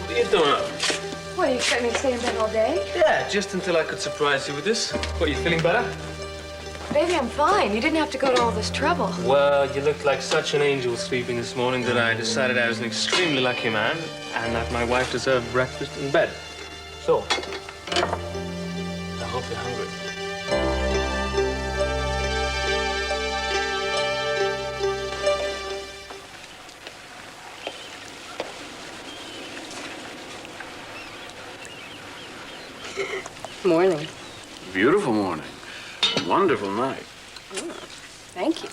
What are you doing up? What, you expect me to stay in bed all day? Yeah, just until I could surprise you with this. What, you feeling better? Baby, I'm fine. You didn't have to go to all this trouble. Well, you looked like such an angel sleeping this morning that I decided I was an extremely lucky man and that my wife deserved breakfast in bed. So, I hope you're hungry. Morning. Beautiful morning. A wonderful night. Oh, thank you.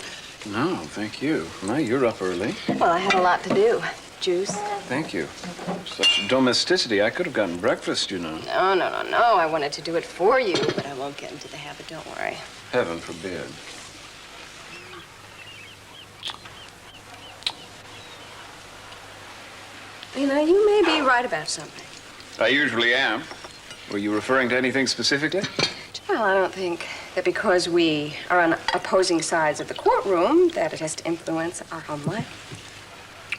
No, thank you. Now you're up early. Well, I had a lot to do. Juice. Thank you. Such domesticity. I could have gotten breakfast, you know. No. I wanted to do it for you, but I won't get into the habit, don't worry. Heaven forbid. You know, you may be right about something. I usually am. Were you referring to anything specifically? Well, I don't think that because we are on opposing sides of the courtroom that it has to influence our home life.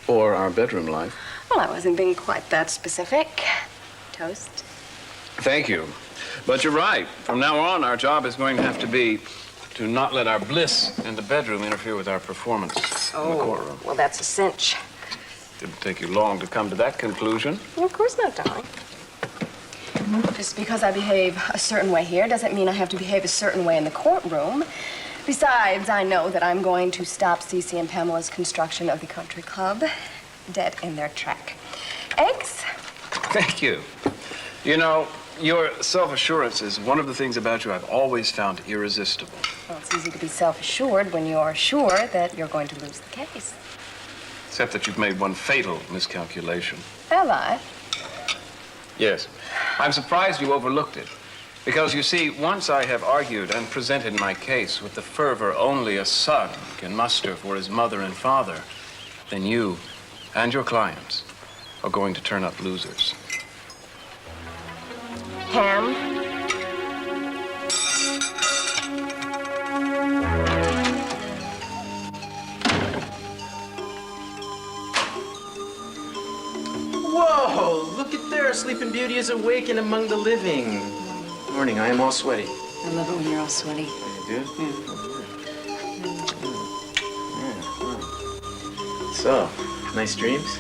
Or our bedroom life. Well, I wasn't being quite that specific. Toast. Thank you. But you're right. From now on, our job is going to have to be to not let our bliss in the bedroom interfere with our performance in the courtroom. Well, that's a cinch. Didn't take you long to come to that conclusion. Well, of course not, darling. Just because I behave a certain way here doesn't mean I have to behave a certain way in the courtroom. Besides, I know that I'm going to stop Cece and Pamela's construction of the country club dead in their track. Eggs? Thank you. You know, your self-assurance is one of the things about you I've always found irresistible. Well, it's easy to be self-assured when you're sure that you're going to lose the case. Except that you've made one fatal miscalculation. Have I? Yes. I'm surprised you overlooked it. Because, you see, once I have argued and presented my case with the fervor only a son can muster for his mother and father, then you and your clients are going to turn up losers. Ham? Whoa! Look at there. Sleeping Beauty is awake and among the living. Morning. I am all sweaty. I love it when you're all sweaty. You do? So, nice dreams?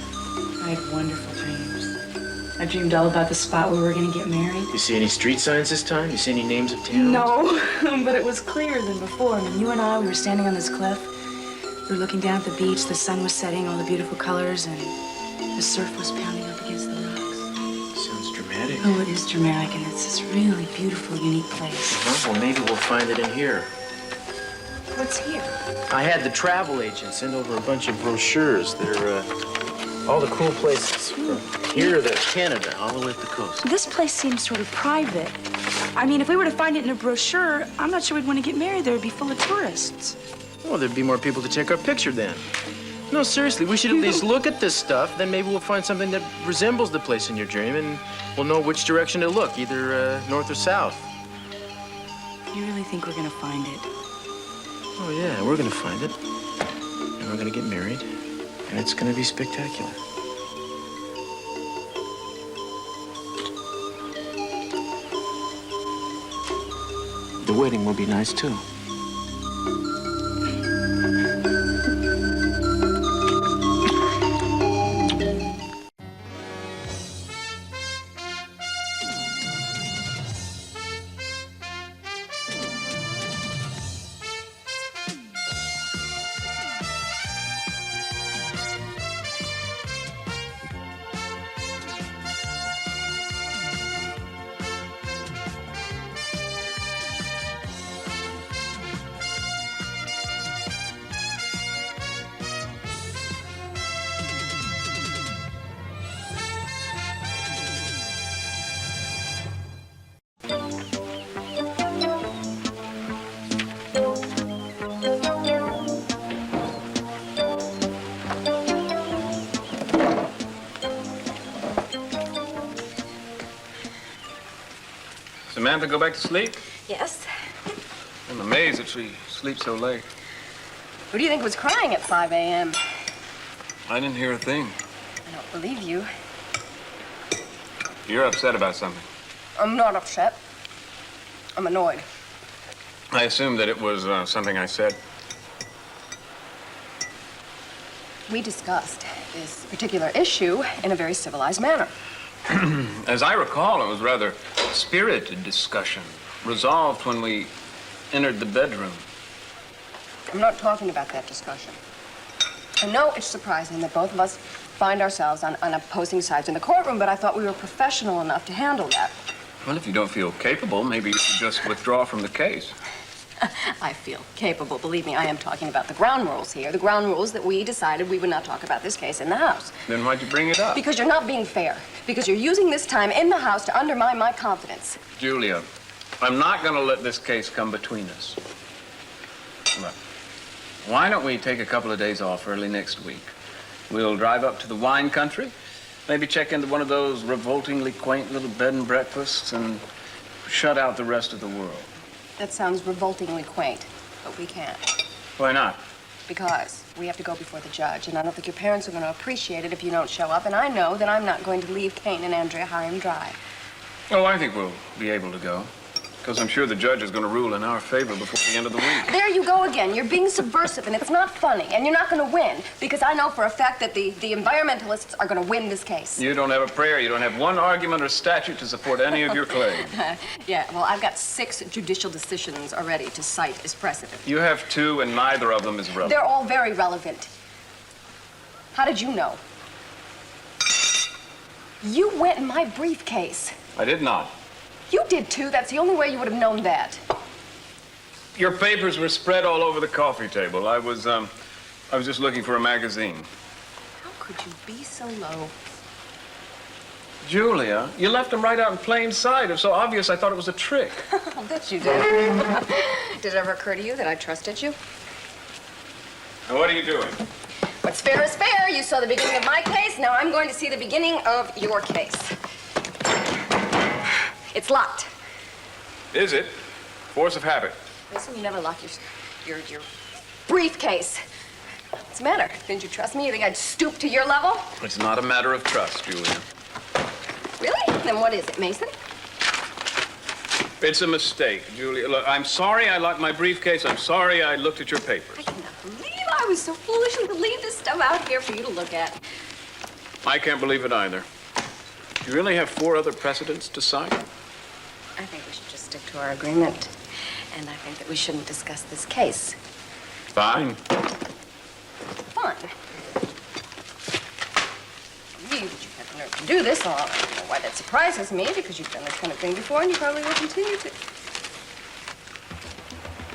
I had wonderful dreams. I dreamed all about the spot where we were going to get married. You see any street signs this time? You see any names of towns? No, but it was clearer than before. I mean, you and I, we were standing on this cliff. We were looking down at the beach. The sun was setting, all the beautiful colors, and the surf was pounding up against the rocks. Sounds dramatic. Oh, it is dramatic, and it's this really beautiful, unique place. Well, maybe we'll find it in here. What's here? I had the travel agent send over a bunch of brochures. They're, all the cool places. From here to Canada, all the way up the coast. This place seems sort of private. I mean, if we were to find it in a brochure, I'm not sure we'd want to get married there. It'd be full of tourists. Well, there'd be more people to take our picture then. No, seriously, we should at least look at this stuff. Then maybe we'll find something that resembles the place in your dream, and we'll know which direction to look, either north or south. You really think we're going to find it? Oh, yeah, we're gonna find it. And we're gonna get married. And it's gonna be spectacular. The wedding will be nice, too. Samantha go back to sleep? Yes. I'm amazed that she sleeps so late. Who do you think was crying at 5 a.m.? I didn't hear a thing. I don't believe you. You're upset about something. I'm not upset. I'm annoyed. I assumed that it was something I said. We discussed this particular issue in a very civilized manner. As I recall, it was rather spirited discussion, resolved when we entered the bedroom. I'm not talking about that discussion. I know it's surprising that both of us find ourselves on opposing sides in the courtroom, but I thought we were professional enough to handle that. Well, if you don't feel capable, maybe you should just withdraw from the case. I feel capable. Believe me, I am talking about the ground rules here. The ground rules that we decided we would not talk about this case in the house. Then why'd you bring it up? Because you're not being fair. Because you're using this time in the house to undermine my confidence. Julia, I'm not going to let this case come between us. Look, why don't we take a couple of days off early next week? We'll drive up to the wine country, maybe check into one of those revoltingly quaint little bed and breakfasts, and shut out the rest of the world. That sounds revoltingly quaint, but we can't. Why not? Because we have to go before the judge, and I don't think your parents are going to appreciate it if you don't show up, and I know that I'm not going to leave Kane and Andrea high and dry. Oh, I think we'll be able to go, because I'm sure the judge is going to rule in our favor before the end of the week. There you go again. You're being subversive, and it's not funny, and you're not going to win, because I know for a fact that the environmentalists are going to win this case. You don't have a prayer, you don't have one argument or statute to support any of your claims. Yeah, well, I've got 6 judicial decisions already to cite as precedent. You have 2, and neither of them is relevant. They're all very relevant. How did you know? You went in my briefcase. I did not. You did too. That's the only way you would have known that. Your papers were spread all over the coffee table. I was just looking for a magazine. How could you be so low? Julia, you left them right out in plain sight. It was so obvious I thought it was a trick. I'll bet you did. Did it ever occur to you that I trusted you? Now, what are you doing? What's fair is fair. You saw the beginning of my case. Now I'm going to see the beginning of your case. It's locked. Is it? Force of habit. Listen, you never lock your briefcase. What's the matter? Didn't you trust me? You think I'd stoop to your level? It's not a matter of trust, Julia. Really? Then what is it, Mason? It's a mistake, Julia. Look, I'm sorry I locked my briefcase. I'm sorry I looked at your papers. I cannot believe I was so foolish to leave this stuff out here for you to look at. I can't believe it either. You really have 4 other precedents to cite? I think we should just stick to our agreement. And I think that we shouldn't discuss this case. Fine. Fun. You have the nerve to do this. I don't know why that surprises me, because you've done this kind of thing before, and you probably will continue to.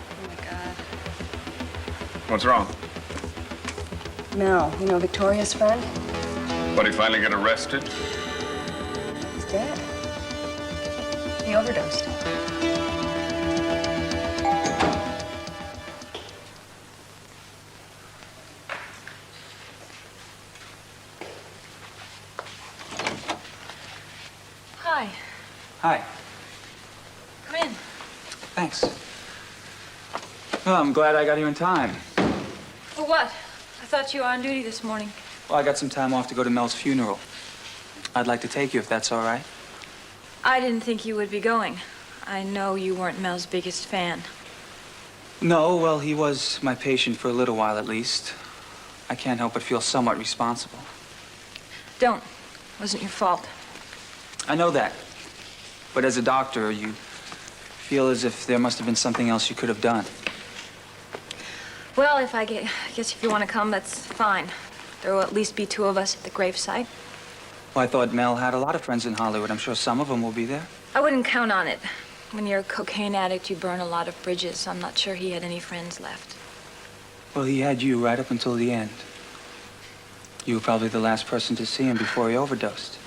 Oh, my God. What's wrong? Mel, you know Victoria's friend? What, he finally get arrested? He's dead. He overdosed. Hi. Hi. Come in. Thanks. Well, I'm glad I got here in time. For what? I thought you were on duty this morning. Well, I got some time off to go to Mel's funeral. I'd like to take you if that's all right. I didn't think you would be going. I know you weren't Mel's biggest fan. No, well, he was my patient for a little while at least. I can't help but feel somewhat responsible. Don't. It wasn't your fault. I know that. But as a doctor, you feel as if there must have been something else you could have done. Well, I guess if you want to come, that's fine. There will at least be 2 of us at the gravesite. Well, I thought Mel had a lot of friends in Hollywood. I'm sure some of them will be there. I wouldn't count on it. When you're a cocaine addict, you burn a lot of bridges. I'm not sure he had any friends left. Well, he had you right up until the end. You were probably the last person to see him before he overdosed.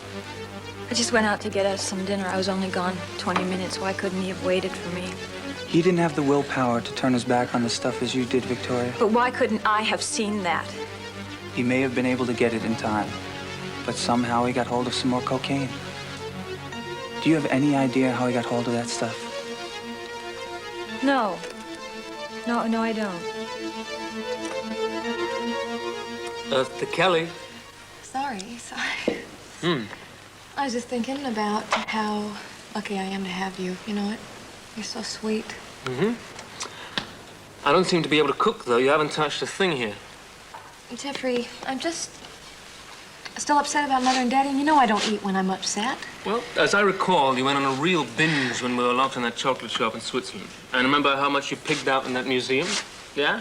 I just went out to get us some dinner. I was only gone 20 minutes. Why couldn't he have waited for me? He didn't have the willpower to turn his back on the stuff as you did, Victoria. But why couldn't I have seen that? He may have been able to get it in time, but somehow he got hold of some more cocaine. Do you have any idea how he got hold of that stuff? No. No, I don't. To Kelly. Sorry. Hmm. I was just thinking about how lucky I am to have you. You know it? You're so sweet. Mm-hmm. I don't seem to be able to cook, though. You haven't touched a thing here. Jeffrey, I'm just still upset about Mother and Daddy, and you know I don't eat when I'm upset. Well, as I recall, you went on a real binge when we were locked in that chocolate shop in Switzerland. And remember how much you pigged out in that museum? Yeah?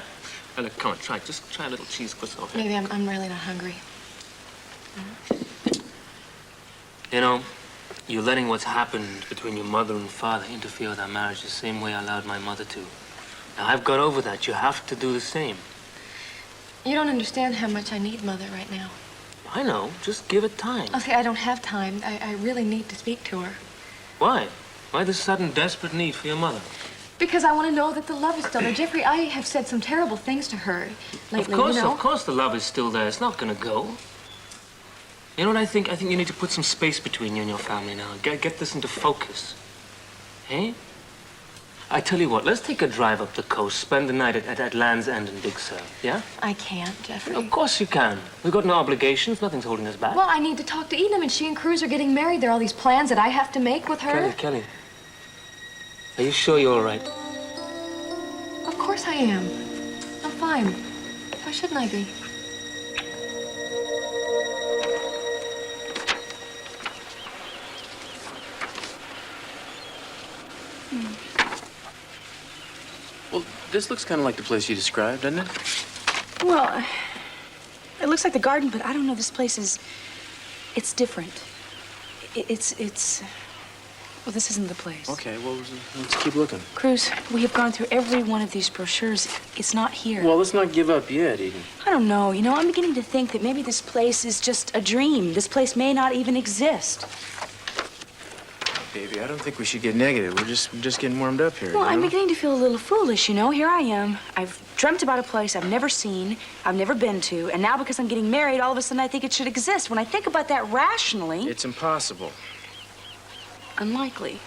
And look, come on, just try a little cheese croissant. Maybe I'm really not hungry. You know, you're letting what's happened between your mother and father interfere with our marriage the same way I allowed my mother to. Now, I've got over that. You have to do the same. You don't understand how much I need Mother right now. I know. Just give it time. Okay, I don't have time. I really need to speak to her. Why? Why this sudden desperate need for your mother? Because I want to know that the love is still there. Jeffrey, I have said some terrible things to her lately, Of you know. course the love is still there. It's not gonna go. You know what I think? I think you need to put some space between you and your family now. Get this into focus. Hey? I tell you what, let's take a drive up the coast, spend the night at Land's End in Big Sur, yeah? I can't, Jeffrey. Of course you can. We've got no obligations. Nothing's holding us back. Well, I need to talk to Edom, and she and Cruz are getting married. There are all these plans that I have to make with her. Kelly. Are you sure you're all right? Of course I am. I'm fine. Why shouldn't I be? Well, this looks kind of like the place you described, doesn't it? Well, it looks like the garden, but I don't know. This place is... It's different. It's... Well, this isn't the place. Okay, well, let's keep looking. Cruz, we have gone through every one of these brochures. It's not here. Well, let's not give up yet, Eden. I don't know. You know, I'm beginning to think that maybe this place is just a dream. This place may not even exist. Baby, I don't think we should get negative. We're just getting warmed up here. Well, you I'm know? beginning to feel a little foolish, you know? Here I am. I've dreamt about a place I've never seen, I've never been to, and now because I'm getting married, all of a sudden I think it should exist. When I think about that rationally... It's impossible. Unlikely.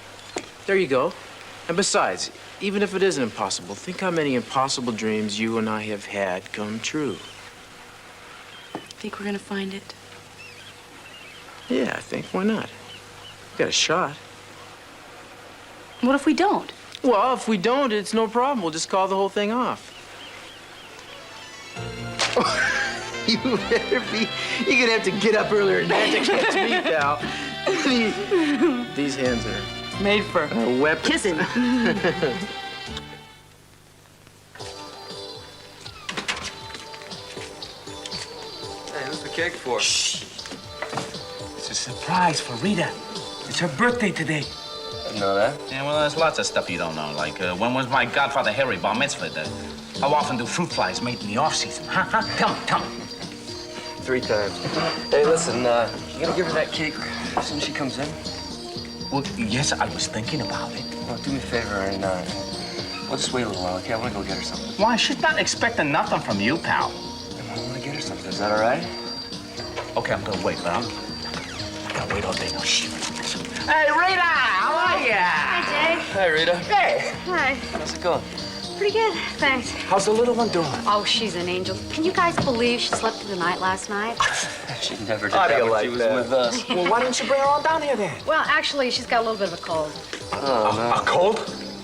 There you go. And besides, even if it isn't impossible, think how many impossible dreams you and I have had come true. Think we're gonna find it? Yeah, I think. Why not? We got a shot. What if we don't? Well, if we don't, it's no problem. We'll just call the whole thing off. You better be. You're gonna have to get up earlier than that to catch me, pal. These hands are Made for weapons. kissing. Hey, who's the cake for? Shh. It's a surprise for Rita. It's her birthday today. Didn't know that. Yeah, well, there's lots of stuff you don't know. Like, when was my godfather Harry bar mitzvah? How often do fruit flies mate in the off-season? Huh? Tell me. 3 times. Hey, listen, you gonna give her that cake as soon as she comes in? Well, yes, I was thinking about it. Well, do me a favor and, we'll just wait a little while, okay? I wanna go get her something. Why? She's not expecting nothing from you, pal. I wanna get her something. Is that all right? Okay, I'm gonna wait, but I gotta wait all day. No, shit. Hey, Rita! How are ya? Hi, Jay. Hi, Rita. Hey! Hi. How's it going? Pretty good, thanks. How's the little one doing? Oh, she's an angel. Can you guys believe she slept through the night last night? She never did How do that you when like she was that? with us. Well, why didn't you bring her on down here then? Well, actually, she's got a little bit of a cold. Oh, no. A cold?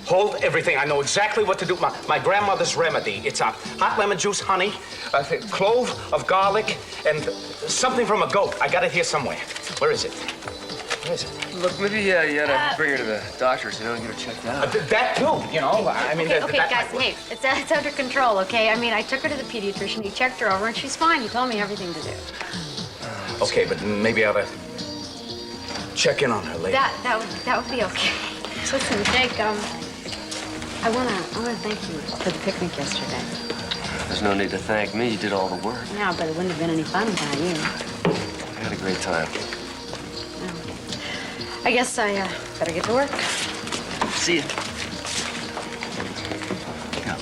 Hold everything. I know exactly what to do. My grandmother's remedy. It's a hot lemon juice, honey, a clove of garlic, and something from a goat. I got it here somewhere. Where is it? Where is it? Look, maybe you ought to bring her to the doctor's, and get her checked out. That too, you know. I mean, Okay, that guys, might work. hey, it's under control, okay? I mean, I took her to the pediatrician. He checked her over, and she's fine. He told me everything to do. Okay, but maybe I ought to check in on her later. That would be okay. Listen, Jake, I wanna thank you for the picnic yesterday. There's no need to thank me. You did all the work. Yeah, but it wouldn't have been any fun without you. I had a great time. I guess I better get to work. See you.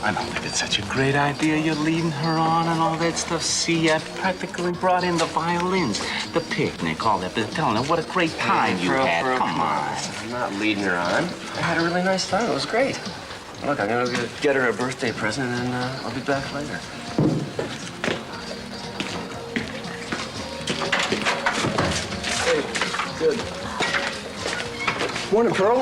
I know that it's such a great idea. You're leading her on and all that stuff. See, I practically brought in the violins, the picnic, all that. But telling her what a great time you had. Come on. I'm not leading her on. I had a really nice time. It was great. Look, I'm gonna go get her a birthday present, and I'll be back later. Hey, good. Morning, Pearl.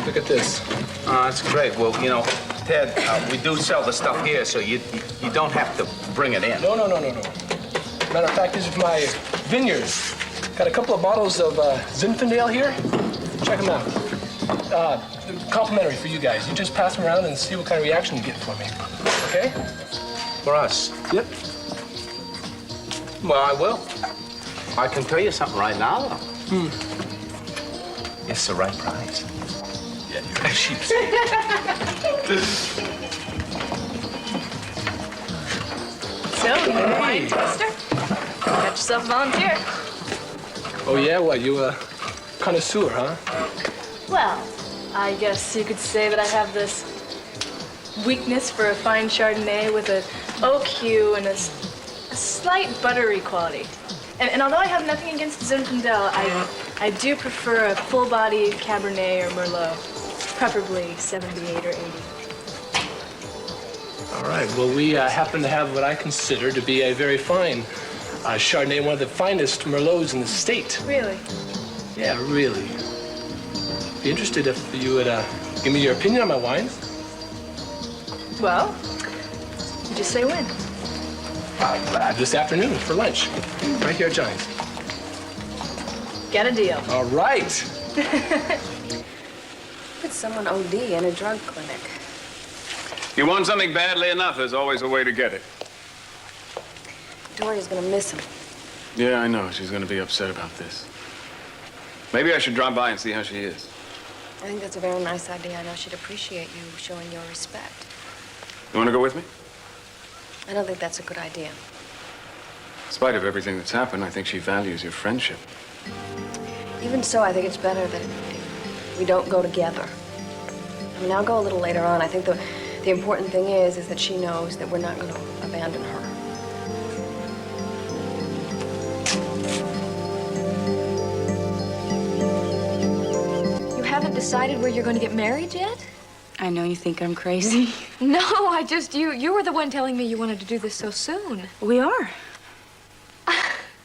Look at this. Oh, that's great. Well, you know, Ted, we do sell the stuff here, so you don't have to bring it in. No. Matter of fact, this is my vineyard. Got a couple of bottles of Zinfandel here. Check them out. Complimentary for you guys. You just pass them around and see what kind of reaction you get for me. Okay? For us? Yep. Well, I will. I can tell you something right now, though. It's the right price. Yeah, you're a sheep's. So, you're a wine taster? Got yourself a volunteer. Oh, yeah? What, you a connoisseur, huh? Well, I guess you could say that I have this weakness for a fine Chardonnay with an oak hue and a slight buttery quality. And although I have nothing against Zinfandel, I do prefer a full-bodied Cabernet or Merlot, preferably 78 or 80. All right. Well, we happen to have what I consider to be a very fine Chardonnay, one of the finest Merlots in the state. Really? Yeah, really. Be interested if you would give me your opinion on my wines. Well, you just say when. This afternoon for lunch, right here at Johnny's. Get a deal. All right. Could someone OD in a drug clinic? You want something badly enough, there's always a way to get it. Victoria's gonna miss him. Yeah, I know. She's going to be upset about this. Maybe I should drop by and see how she is. I think that's a very nice idea. I know she'd appreciate you showing your respect. You want to go with me? I don't think that's a good idea. In spite of everything that's happened, I think she values your friendship. Even so, I think it's better that we don't go together. I mean, I'll go a little later on. I think the important thing is that she knows that we're not going to abandon her. You haven't decided where you're going to get married yet? I know you think I'm crazy. No, you were the one telling me you wanted to do this so soon. We are.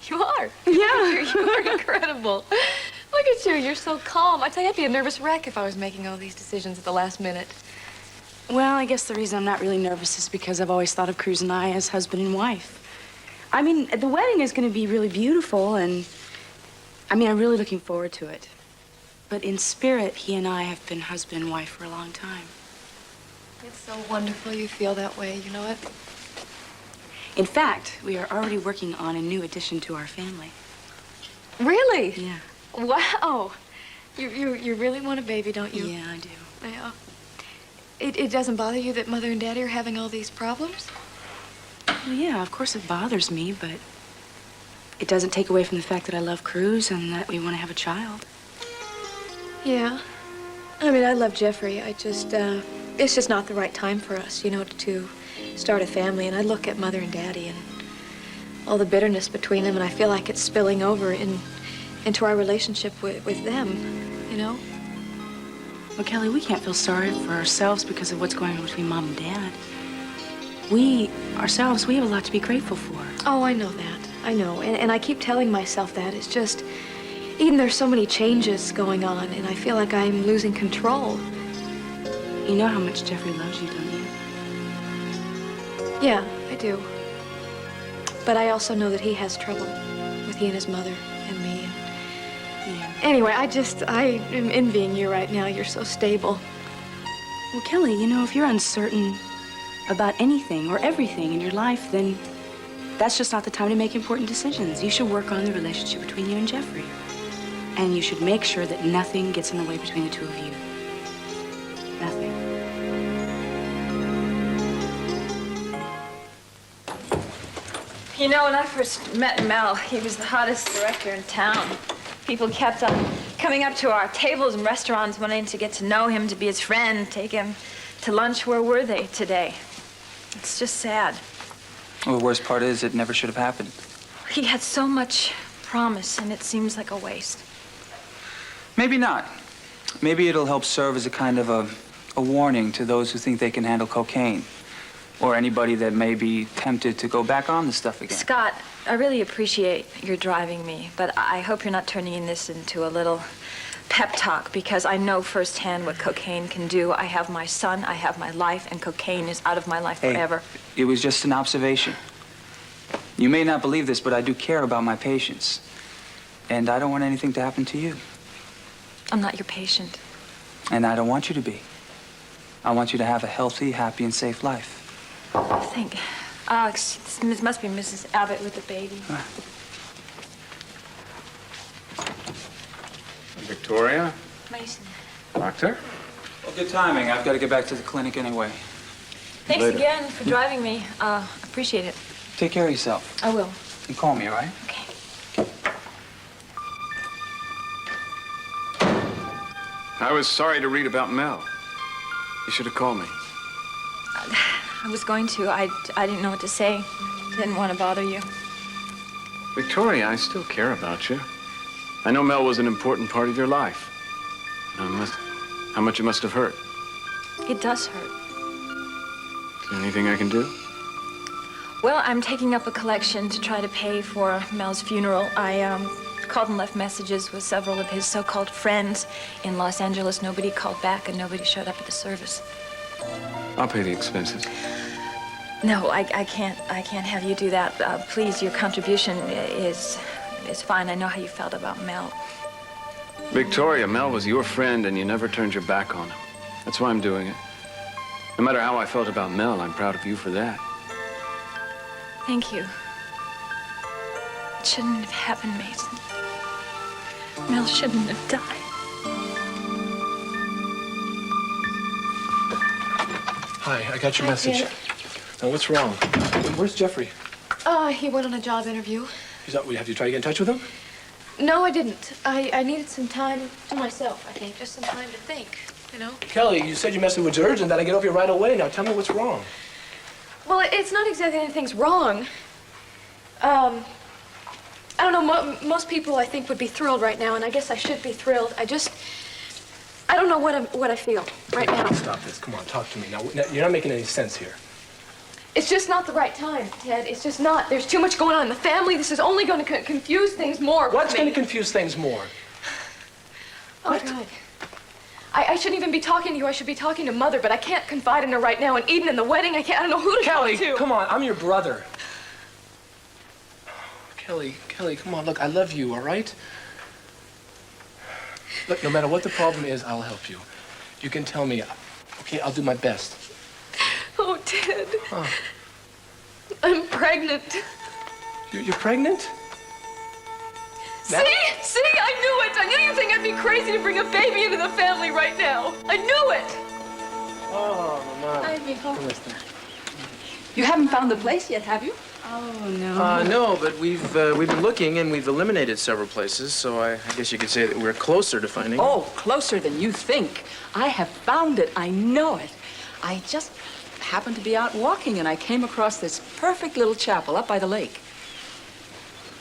You are? Yeah. You are incredible. Look at you, you're so calm. I tell you, I'd be a nervous wreck if I was making all these decisions at the last minute. Well, I guess the reason I'm not really nervous is because I've always thought of Cruz and I as husband and wife. I mean, the wedding is going to be really beautiful, and I'm really looking forward to it. But in spirit, he and I have been husband and wife for a long time. It's so wonderful you feel that way, you know it? In fact, we are already working on a new addition to our family. Really? Yeah. Wow. You really want a baby, don't you? Yeah, I do. Yeah. It doesn't bother you that Mother and Daddy are having all these problems? Well, yeah, of course it bothers me, but it doesn't take away from the fact that I love Cruz and that we want to have a child. Yeah. I mean, I love Jeffrey. It's just not the right time for us, to start a family. And I look at Mother and Daddy and all the bitterness between them, and I feel like it's spilling over into our relationship with them, Well, Kelly, we can't feel sorry for ourselves because of what's going on between Mom and Dad. We have a lot to be grateful for. Oh, I know that. I know. And I keep telling myself that. It's just, Eden, there's so many changes going on, and I feel like I'm losing control. You know how much Jeffrey loves you, don't you? Yeah, I do. But I also know that he has trouble with he and his mother and me. Yeah. Anyway, I am envying you right now. You're so stable. Well, Kelly, if you're uncertain about anything or everything in your life, then that's just not the time to make important decisions. You should work on the relationship between you and Jeffrey. And you should make sure that nothing gets in the way between the two of you. Nothing. When I first met Mel, he was the hottest director in town. People kept coming up to our tables in restaurants wanting to get to know him, to be his friend, take him to lunch. Where were they today? It's just sad. Well, the worst part is it never should have happened. He had so much promise, and it seems like a waste. Maybe not. Maybe it'll help serve as a kind of a warning to those who think they can handle cocaine, or anybody that may be tempted to go back on the stuff again. Scott, I really appreciate your driving me, but I hope you're not turning this into a little pep talk, because I know firsthand what cocaine can do. I have my son, I have my life, and cocaine is out of my life forever. It was just an observation. You may not believe this, but I do care about my patients. And I don't want anything to happen to you. I'm not your patient. And I don't want you to be. I want you to have a healthy, happy, and safe life. This must be Mrs. Abbott with the baby. Victoria? Mason. Doctor? Well, good timing. I've got to get back to the clinic anyway. Thanks Later. again for driving me. Appreciate it. Take care of yourself. I will. And call me, all right? Okay. I was sorry to read about Mel. You should have called me. I was going to. I didn't know what to say. Didn't want to bother you. Victoria, I still care about you. I know Mel was an important part of your life. How much it must have hurt. It does hurt. Is there anything I can do? Well, I'm taking up a collection to try to pay for Mel's funeral. I called and left messages with several of his so-called friends in Los Angeles. Nobody called back and nobody showed up at the service. I'll pay the expenses. No, I can't have you do that. Please, your contribution is fine. I know how you felt about Mel. Victoria, Mel was your friend and you never turned your back on him. That's why I'm doing it. No matter how I felt about Mel, I'm proud of you for that. Thank you. It shouldn't have happened, Mason. Mel shouldn't have died. Hi, I got your message. Now, what's wrong? Where's Jeffrey? He went on a job interview. Have you tried to get in touch with him? No, I didn't. I needed some time to myself, I think. Just some time to think, you know? Kelly, you said your message was urgent, that I get over here right away. Now, tell me what's wrong. Well, it's not exactly anything's wrong. I don't know, most people, I think, would be thrilled right now, and I guess I should be thrilled. I don't know what I feel right now. Stop this. Come on, talk to me. Now, you're not making any sense here. It's just not the right time, Ted. It's just not. There's too much going on in the family. This is only going to confuse things more. What's going to confuse things more? Oh, God. I shouldn't even be talking to you. I should be talking to Mother, but I can't confide in her right now. And Eden and the wedding, I don't know who to talk to. Kelly, come on. I'm your brother. Kelly, come on. Look, I love you, all right? Look, no matter what the problem is, I'll help you. You can tell me. Okay, I'll do my best. Oh, Ted. Huh. I'm pregnant. You're pregnant? See? I knew it. I knew you'd think I'd be crazy to bring a baby into the family right now. I knew it. Oh, Mama. I mean, You haven't found the place yet, have you? Oh, no. No, but we've been looking and we've eliminated several places, so I guess you could say that we're closer to finding. Oh, closer than you think. I have found it. I know it. I just happened to be out walking and I came across this perfect little chapel up by the lake.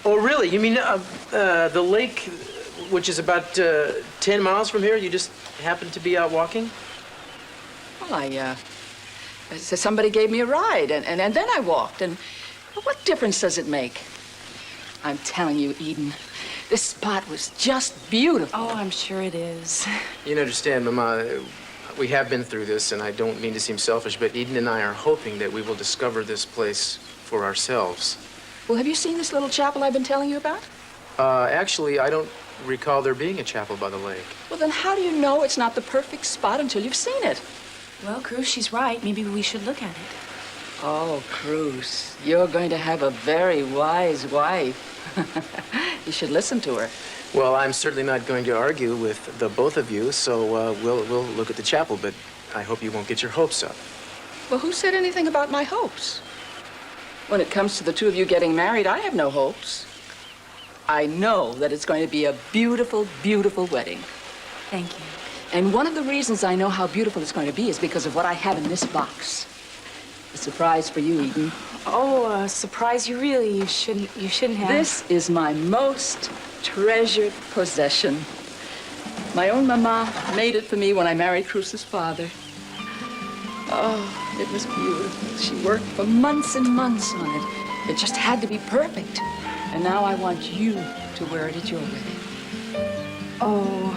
Oh, really? You mean the lake, which is about 10 miles from here? You just happened to be out walking? Well, somebody gave me a ride and then I walked. And what difference does it make? I'm telling you, Eden, this spot was just beautiful. Oh, I'm sure it is. You understand, Mama, we have been through this, and I don't mean to seem selfish, but Eden and I are hoping that we will discover this place for ourselves. Well, have you seen this little chapel I've been telling you about? Actually, I don't recall there being a chapel by the lake. Well, then how do you know it's not the perfect spot until you've seen it? Well, Cruz, she's right. Maybe we should look at it. Oh, Cruz, you're going to have a very wise wife. You should listen to her. Well, I'm certainly not going to argue with the both of you, so we'll look at the chapel, but I hope you won't get your hopes up. Well, who said anything about my hopes? When it comes to the two of you getting married, I have no hopes. I know that it's going to be a beautiful, beautiful wedding. Thank you. And one of the reasons I know how beautiful it's going to be is because of what I have in this box. A surprise for you, Eden. Oh, a surprise you shouldn't have. This is my most treasured possession. My own mama made it for me when I married Cruz's father. Oh, it was beautiful. She worked for months and months on it. It just had to be perfect. And now I want you to wear it at your wedding. Oh,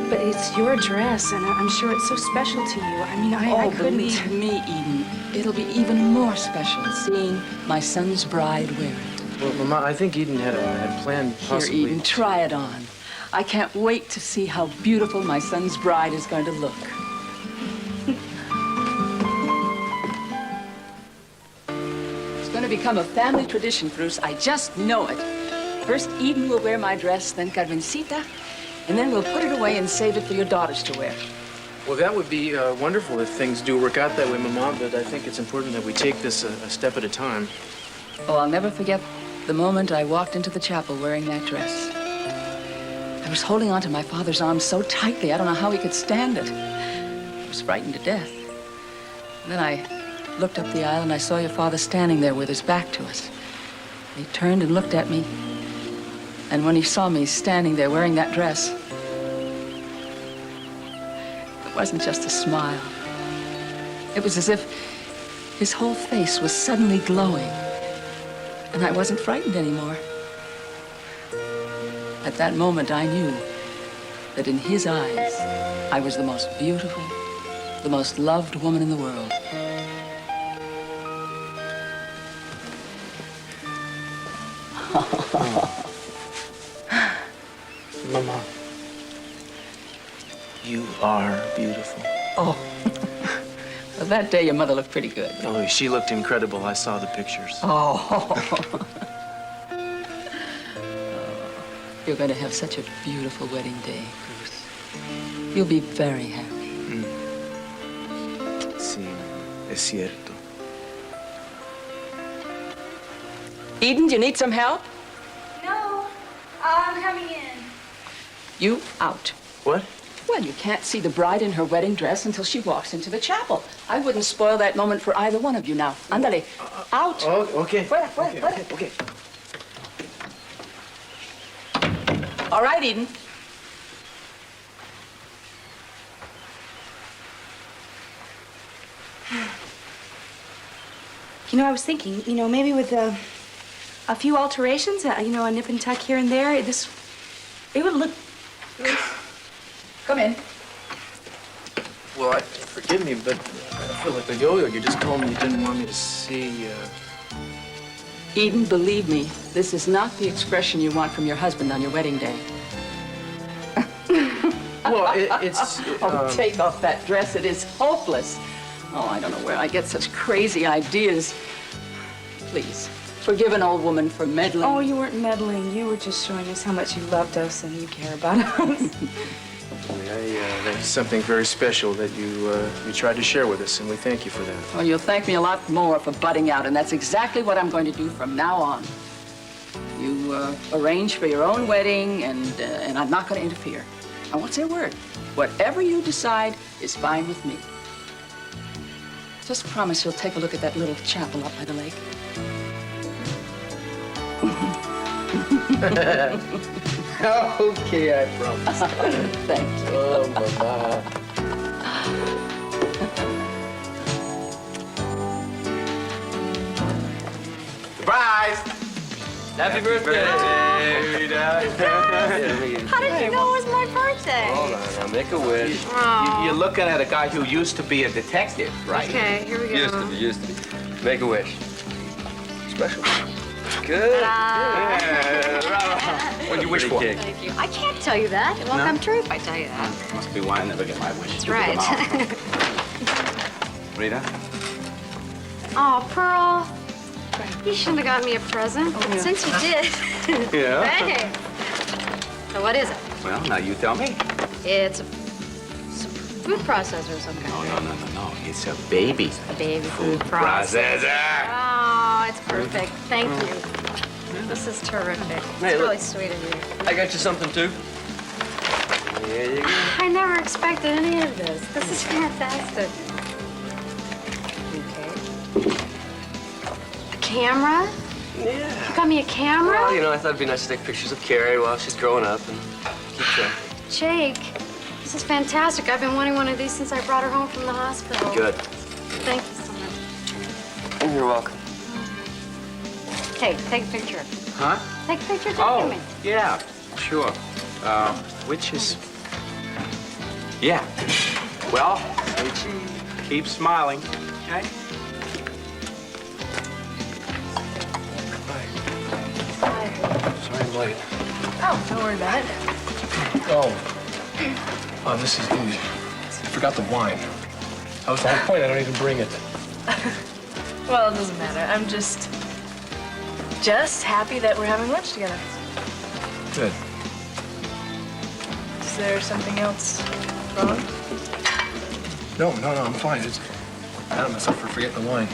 but it's your dress, and I'm sure it's so special to you. I mean, I couldn't... Believe me, Eden, it'll be even more special seeing my son's bride wear it. Well, Mama, I think Eden had planned possibly... Here, Eden, try it on. I can't wait to see how beautiful my son's bride is going to look. It's going to become a family tradition, Bruce. I just know it. First, Eden will wear my dress, then Carmencita, and then we'll put it away and save it for your daughters to wear. Well, that would be wonderful if things do work out that way, Mama, but I think it's important that we take this a step at a time. Oh, I'll never forget the moment I walked into the chapel wearing that dress. I was holding onto my father's arm so tightly, I don't know how he could stand it. I was frightened to death. And then I looked up the aisle and I saw your father standing there with his back to us. He turned and looked at me. And when he saw me standing there wearing that dress, it wasn't just a smile. It was as if his whole face was suddenly glowing. And I wasn't frightened anymore. At that moment, I knew that in his eyes, I was the most beautiful, the most loved woman in the world. Mama, you are beautiful. Oh. Well, that day, your mother looked pretty good. Oh, she looked incredible. I saw the pictures. Oh. You're going to have such a beautiful wedding day, Cruz. You'll be very happy. Sí, es cierto. Eden, do you need some help? No, I'm coming in. You out. What? Well, you can't see the bride in her wedding dress until she walks into the chapel. I wouldn't spoil that moment for either one of you now. Ándale. Out. Oh, okay. Fuera, fuera, Okay, fuera. okay. All right, Eden. You know, I was thinking, maybe with a few alterations, a nip and tuck here and there, it would look... Come in. Well, forgive me, but I feel like a yo-yo. You just told me you didn't want me to see, Eden, believe me, this is not the expression you want from your husband on your wedding day. Well, it's... Take off that dress. It is hopeless. Oh, I don't know where I get such crazy ideas. Please, forgive an old woman for meddling. Oh, you weren't meddling. You were just showing us how much you loved us and you care about us. That's something very special that you tried to share with us, and we thank you for that. Well, you'll thank me a lot more for butting out, and that's exactly what I'm going to do from now on. You arrange for your own wedding, and I'm not going to interfere. I won't say a word. Whatever you decide is fine with me. Just promise you'll take a look at that little chapel up by the lake. Okay, I promise. Thank you. Oh, Mama. Surprise! Happy birthday, Rita. How did you know it was my birthday? Hold on, now make a wish. You're looking at a guy who used to be a detective, right? Okay, here we go. Used to be. Make a wish. Special. Good. What'd you wish for? Thank you. I can't tell you that. It won't come true if I tell you that. Must be why I never get my wish. That's right. Rita? Oh, Pearl. You shouldn't have got me a present. Since you did. Yeah? Hey. So what is it? Well, now you tell me. It's a food processor of some kind. No. It's a baby. A baby food processor. Processor. Oh, it's perfect. Thank you. This is terrific. Hey, It's look. really sweet of you. I got you something, too. There you go. I never expected any of this. This is fantastic. Okay. A camera? Yeah. You got me a camera? Well, you know, I thought it'd be nice to take pictures of Carrie while she's growing up and keep track. Jake, this is fantastic. I've been wanting one of these since I brought her home from the hospital. Good. Thank you so much. You're welcome. Hey, take a picture. Huh? Take a picture, take Oh, of me. yeah, sure. Which is... Yeah. Well, keep smiling, okay? Sorry I'm late. Oh, don't worry about it. Oh, this is easy. I forgot the wine. That was the whole point. I don't even bring it. Well, it doesn't matter. I'm just happy that we're having lunch together. Good. Is there something else wrong? No, I'm fine. It's mad at myself for forgetting the wine.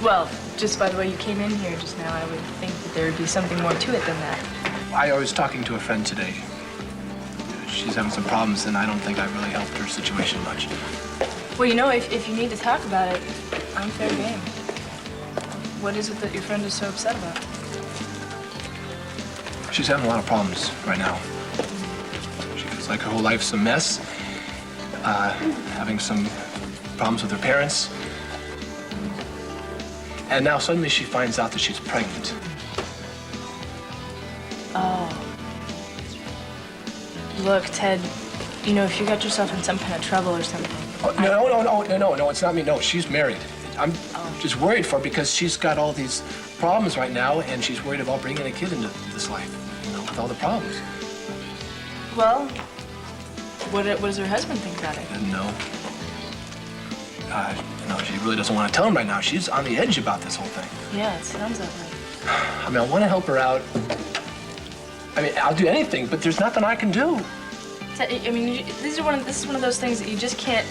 Well, just by the way you came in here just now, I would think that there would be something more to it than that. I was talking to a friend today. She's having some problems, and I don't think I really helped her situation much. Well, you know, if you need to talk about it, I'm fair game. What is it that your friend is so upset about? She's having a lot of problems right now. She feels like her whole life's a mess. Having some problems with her parents. And now suddenly she finds out that she's pregnant. Oh. Look, Ted, you know, if you got yourself in some kind of trouble or something. Oh, no, it's not me. No, she's married. I'm just worried for her because she's got all these problems right now, and she's worried about bringing a kid into this life, you know, with all the problems. Well, what does her husband think about it? No. She really doesn't want to tell him right now. She's on the edge about this whole thing. Yeah, it sounds that way. I mean, I want to help her out. I mean, I'll do anything, but there's nothing I can do. Ted, I mean, this is one of those things that you just can't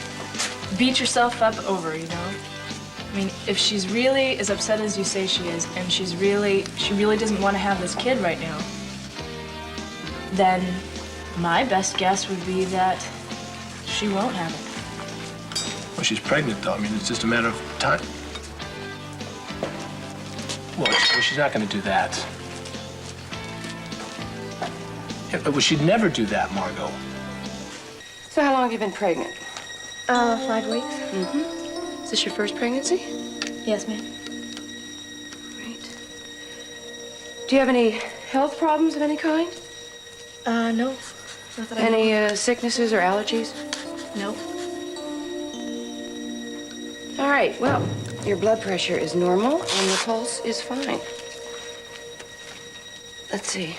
beat yourself up over, you know? I mean, if she's really as upset as you say she is, and she really doesn't want to have this kid right now, then my best guess would be that she won't have it. Well, she's pregnant, though. I mean, it's just a matter of time. Well, she's not going to do that. Yeah, well, she'd never do that, Margot. So how long have you been pregnant? 5 weeks. Is this your first pregnancy? Yes, ma'am. Right. Do you have any health problems of any kind? No. Not that I know. Any sicknesses or allergies? No. All right, well, your blood pressure is normal and your pulse is fine. Let's see.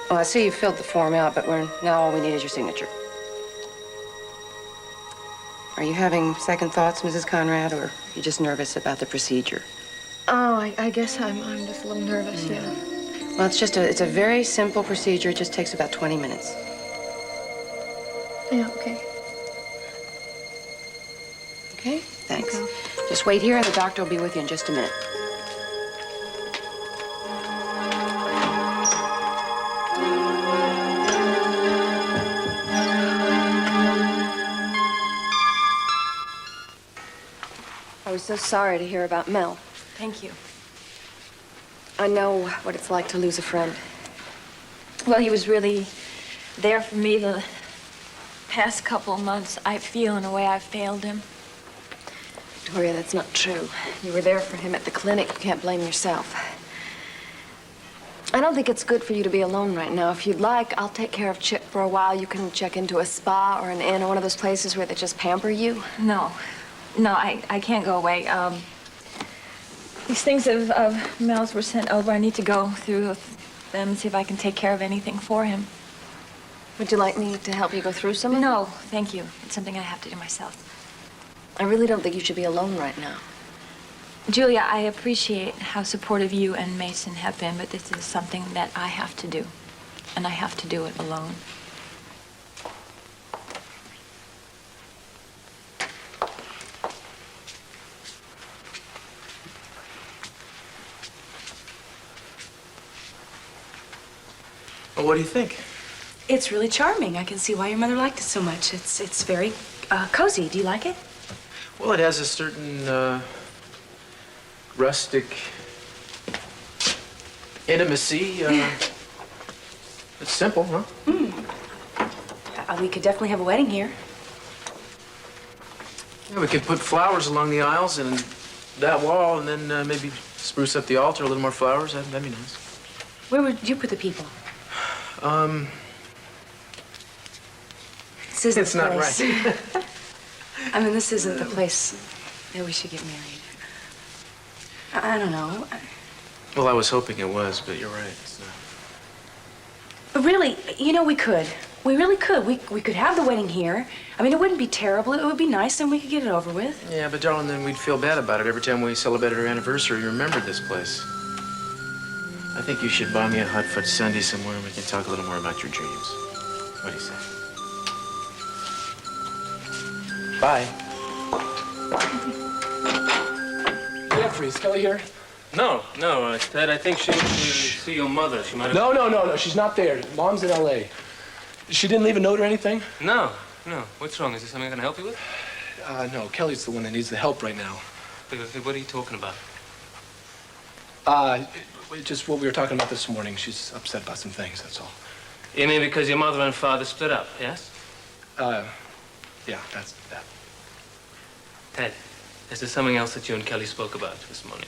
Oh, I see you filled the form out, but now all we need is your signature. Are you having second thoughts, Mrs. Conrad, or are you just nervous about the procedure? Oh, I guess I'm just a little nervous, yeah. Well, it's a very simple procedure. It just takes about 20 minutes. Yeah, okay. Okay? Thanks. Just wait here and the doctor will be with you in just a minute. I was so sorry to hear about Mel. Thank you. I know what it's like to lose a friend. Well, he was really there for me the past couple of months. I feel in a way I failed him. Victoria, that's not true. You were there for him at the clinic. You can't blame yourself. I don't think it's good for you to be alone right now. If you'd like, I'll take care of Chip for a while. You can check into a spa or an inn or one of those places where they just pamper you. No, I can't go away. These things of Mel's were sent over. I need to go through them and see if I can take care of anything for him. Would you like me to help you go through some of them? No, thank you. It's something I have to do myself. I really don't think you should be alone right now. Julia, I appreciate how supportive you and Mason have been, but this is something that I have to do, and I have to do it alone. Well, what do you think? It's really charming. I can see why your mother liked it so much. It's very cozy. Do you like it? Well, it has a certain rustic intimacy. It's simple, huh? We could definitely have a wedding here. Yeah, we could put flowers along the aisles and that wall, and then maybe spruce up the altar, a little more flowers. That'd be nice. Where would you put the people? This isn't It's the not place. right. I mean, this isn't the place that we should get married. I don't know. Well, I was hoping it was, but you're right. It's not. But really, you know, we could. We really could. We could have the wedding here. I mean, it wouldn't be terrible. It would be nice, and we could get it over with. Yeah, but darling, then we'd feel bad about it every time we celebrated our anniversary. Remembered this place. I think you should buy me a hot fudge sundae somewhere, and we can talk a little more about your dreams. What do you say? Bye. Jeffrey, is Kelly here? No, Ted, I think she went to see your mother. She might have... No, she's not there. Mom's in L.A. She didn't leave a note or anything? No. What's wrong? Is there something I can help you with? No, Kelly's the one that needs the help right now. What are you talking about? Just what we were talking about this morning. She's upset about some things, that's all. You mean because your mother and father split up, yes? Yeah, that's that. Ted, is there something else that you and Kelly spoke about this morning?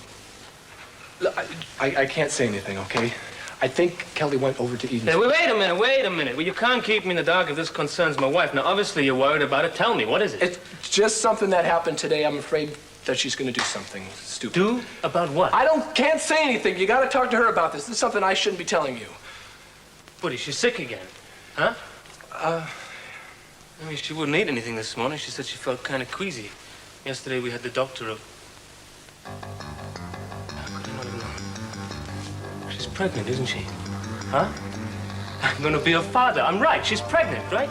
Look, I can't say anything, okay? I think Kelly went over to Eden's. Hey, wait a minute. Well, you can't keep me in the dark if this concerns my wife. Now, obviously, you're worried about it. Tell me, what is it? It's just something that happened today. I'm afraid that she's going to do something stupid. Do? About what? Can't say anything. You got to talk to her about this. This is something I shouldn't be telling you. What, is she sick again? Huh? I mean, she wouldn't eat anything this morning. She said she felt kind of queasy. Yesterday, we had the doctor up. She's pregnant, isn't she? Huh? I'm gonna be a father. I'm right. She's pregnant, right?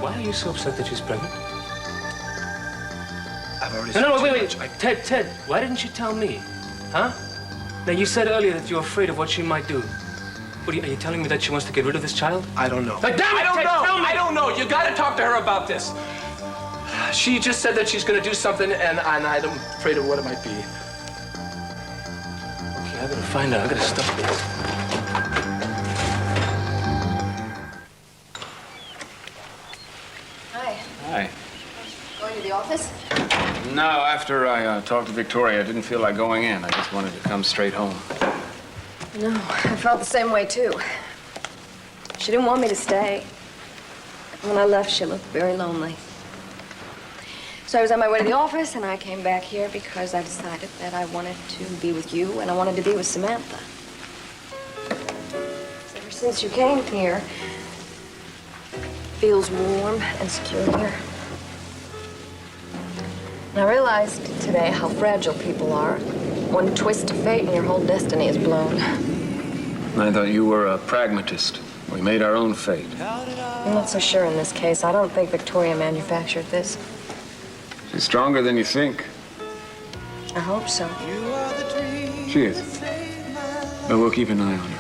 Why are you so upset that she's pregnant? I've already No, wait. Ted, why didn't you tell me? Huh? Now, you said earlier that you're afraid of what she might do. Are you telling me that she wants to get rid of this child? I don't know. Damn it, I don't Ted, know. tell me. I don't know. You got to talk to her about this. She just said that she's going to do something, and I'm afraid of what it might be. I gotta find out. I gotta stop this. Hi. Going to the office? No, after I talked to Victoria, I didn't feel like going in. I just wanted to come straight home. No, I felt the same way, too. She didn't want me to stay. When I left, she looked very lonely. So I was on my way to the office, and I came back here because I decided that I wanted to be with you, and I wanted to be with Samantha. Ever since you came here, it feels warm and secure here. And I realized today how fragile people are. One twist of fate and your whole destiny is blown. I thought you were a pragmatist. We made our own fate. I'm not so sure in this case. I don't think Victoria manufactured this. She's stronger than you think. I hope so. She is. But we'll keep an eye on her.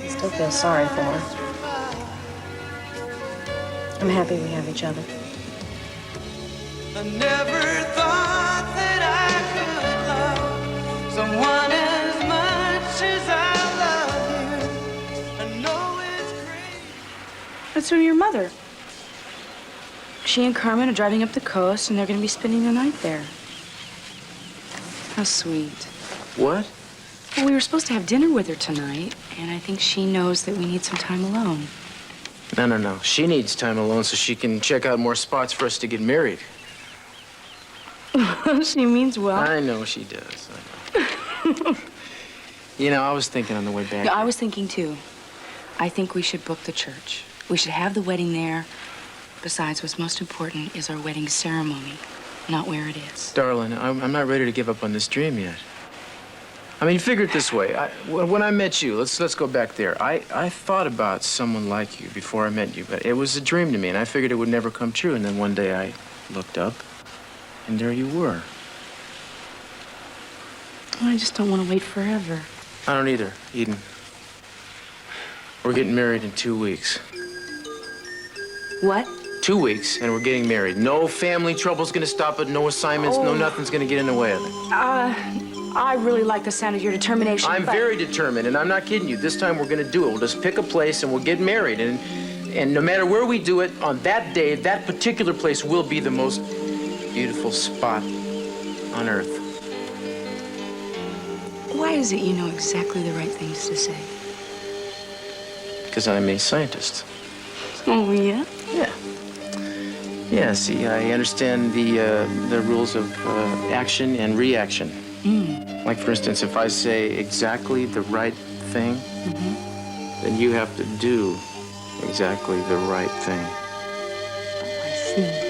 I still feel sorry for her. I'm happy we have each other. I never thought that I could love someone as much as I love you. I know it's crazy. That's from your mother. She and Carmen are driving up the coast, and they're going to be spending the night there. How sweet. What? Well, we were supposed to have dinner with her tonight, and I think she knows that we need some time alone. No. She needs time alone so she can check out more spots for us to get married. She means well. I know she does. I know. You know, I was thinking on the way back. No, I was thinking, too. I think we should book the church. We should have the wedding there. Besides, what's most important is our wedding ceremony, not where it is. Darling, I'm not ready to give up on this dream yet. I mean, figure it this way. When I met you, let's go back there. I thought about someone like you before I met you, but it was a dream to me, and I figured it would never come true. And then one day I looked up, and there you were. I just don't want to wait forever. I don't either, Eden. We're getting married in 2 weeks. What? 2 weeks, and we're getting married. No family trouble's gonna stop it, no assignments, no nothing's gonna get in the way of it. I really like the sound of your determination. I'm very determined, and I'm not kidding you. This time we're gonna do it. We'll just pick a place and we'll get married. And no matter where we do it, on that day, that particular place will be the most beautiful spot on earth. Why is it you know exactly the right things to say? Because I'm a scientist. Oh, yeah? Yeah. Yeah, see, I understand the rules of action and reaction. Like, for instance, if I say exactly the right thing, then you have to do exactly the right thing. I see.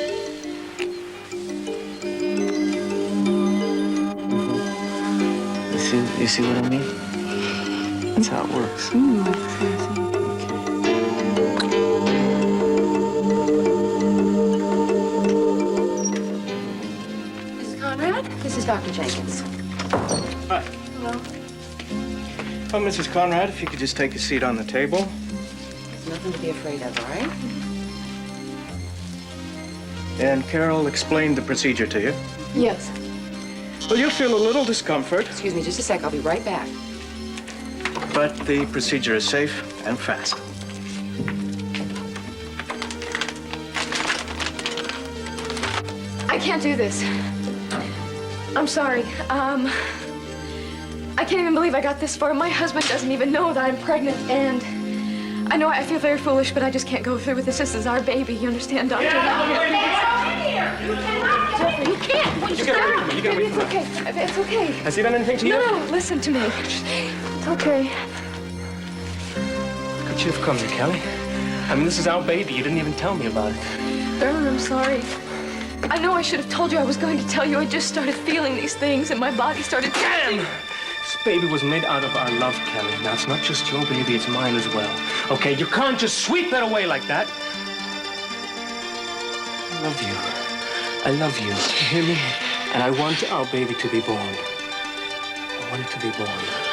You see what I mean? That's how it works. Mrs. Conrad, this is Dr. Jenkins. Hi. Hello. Oh, Mrs. Conrad, if you could just take a seat on the table. There's nothing to be afraid of, all right? And Carol explained the procedure to you. Yes. Well, you'll feel a little discomfort, Excuse me just a sec. I'll be right back. but the procedure is safe and fast. I can't do this. I'm sorry. I can't even believe I got this far. My husband doesn't even know that I'm pregnant, and I know I feel very foolish, but I just can't go through with this. This is our baby. You understand, Doctor? Jeffrey, you can't. You gotta wait for me. You gotta wait It's for me. okay. It's okay. Has he done anything to you? No, listen to me. It's okay. Could you have come here, Kelly? I mean, this is our baby. You didn't even tell me about it. Aaron, I'm sorry. I know I should have told you I was going to tell you. I just started feeling these things, and my body started... Damn! This baby was made out of our love, Kelly. Now, it's not just your baby, it's mine as well. Okay, you can't just sweep it away like that. I love you. I love you. You hear me? And I want our baby to be born. I want it to be born.